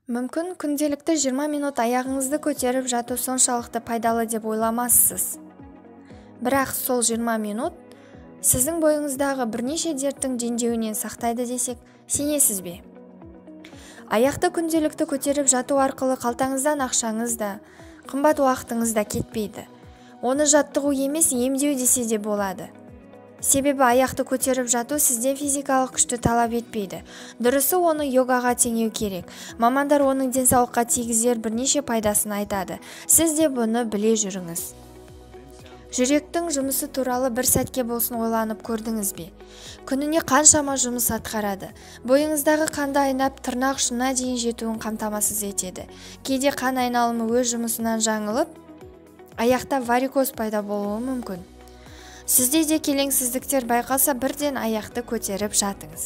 Мүмкін күнделікті 20 минут аяғыңызды көтеріп жату соншалықты пайдалы деп ойламассыз. Бірақ сол 20 минут сіздің бойыңыздағы бірнеше дерттің дендеуінен сақтайды десек, сенесіз бе? Аяқты күнделікті көтеріп жату арқылы қалтаңыздан ақшаңыз да, қымбат уақытыңыз да кетпейді. Оны жаттығу емес, емдеу десе де болады. Себебі аяқты көтеріп жату сізден физикалық күшті талап етпейді. Дұрысы, оны йогаға теңеу керек. Мамандар оның денсаулыққа тигізер бірнеше пайдасын айтады. Сіз де бұны біле жүріңіз. Жүректің жұмысы туралы бір сәтке болсын ойланып көрдіңіз бе? Күніне қаншама жұмыс атқарады. Бойыңыздағы қанды айнап, тырнақ ұшына дейін жетуін қамтамасыз етеді. Кейде қан айналымы өз жұмысынан жаңылып, аяқта варикоз пайда болуы мүмкін. Сізде де келеңсіздіктер байқалса, бірден аяқты көтеріп жатыңыз.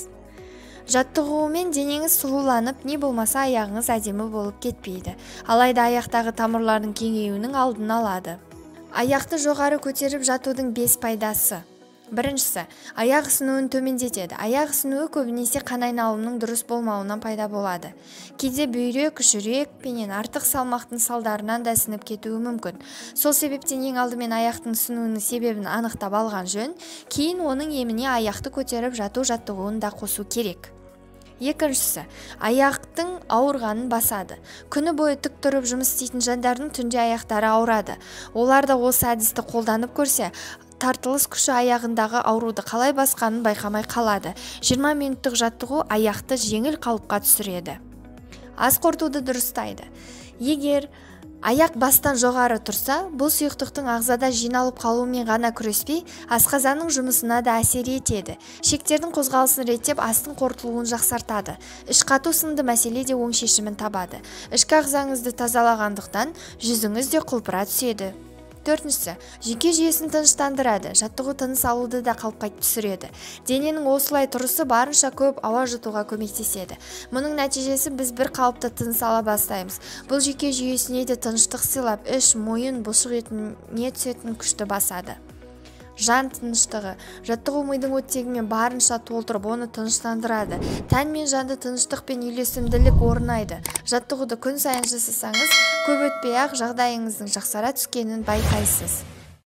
Жаттығуымен денеңіз сұлуланып, не болмаса аяғыңыз әдемі болып кетпейді. Алайда аяқтағы тамырлардың кеңеюінің алдын алады. Аяқты жоғары көтеріп жатудың 5 пайдасы. Біріншісі, аяқ ісінуін төмендетеді. Аяқ ісінуі көбінесе қан айналымының дұрыс болмауынан пайда болады. Кейде бүйрек, жүрек пенен артық салмақтың салдарынан да ісініп кетуі мүмкін. Сол себептен ең алдымен аяқтың ісінуінің себебін анықтап алған жөн, кейін оның еміне аяқты көтеріп жату жаттығуын да қосу керек. Екіншісі, аяқтың ауырғанын басады. Күні бойы тік тұрып жұмыс істейтін жандардың түнде аяқтары ауырады. Олар да осы әдісті қолданып көрсе, тартылыс күші аяғындағы ауруды қалай басқанын байқамай қалады. 20 минуттық жаттығу аяқты жеңіл қалыпқа түсіреді. Ас қорытуды дұрыстайды. Егер аяқ бастан жоғары тұрса, бұл сұйықтықтың ағзада жиналып қалуымен ғана күреспей, асқазанның жұмысына да әсер етеді. Шектердің қозғалысын реттеп, астың қорытылуын жақсартады. Іш қату сынды мәселе де оң шешімін табады. Ішкі ағзаңызды тазалағандықтан жүзіңіз де құлпыра түседі. Төртіншісі, жүйке жүйесін тыныштандырады. Жаттығу тыныс алуды да қалыпқа түсіреді. Дененің осылай тұрысы барынша көп ауа жұтуға көмектеседі. Мұның нәтижесі біз бір қалыпты тыныс ала бастаймыз. Бұл жүйке жүйесіне де тыныштық сыйлап, іш, мойын, бұлшық етіне түсетін күшті басады. Жан тыныштығы. Жаттығу мидың оттегімен барынша толтырып, оны тыныштандырады. Тән мен жанды тыныштық пен үйлесімділік орнайды. Жаттығуды күн сайын жасасаңыз, көп өтпей-ақ жағдайыңыздың жақсара түскенін байқайсыз.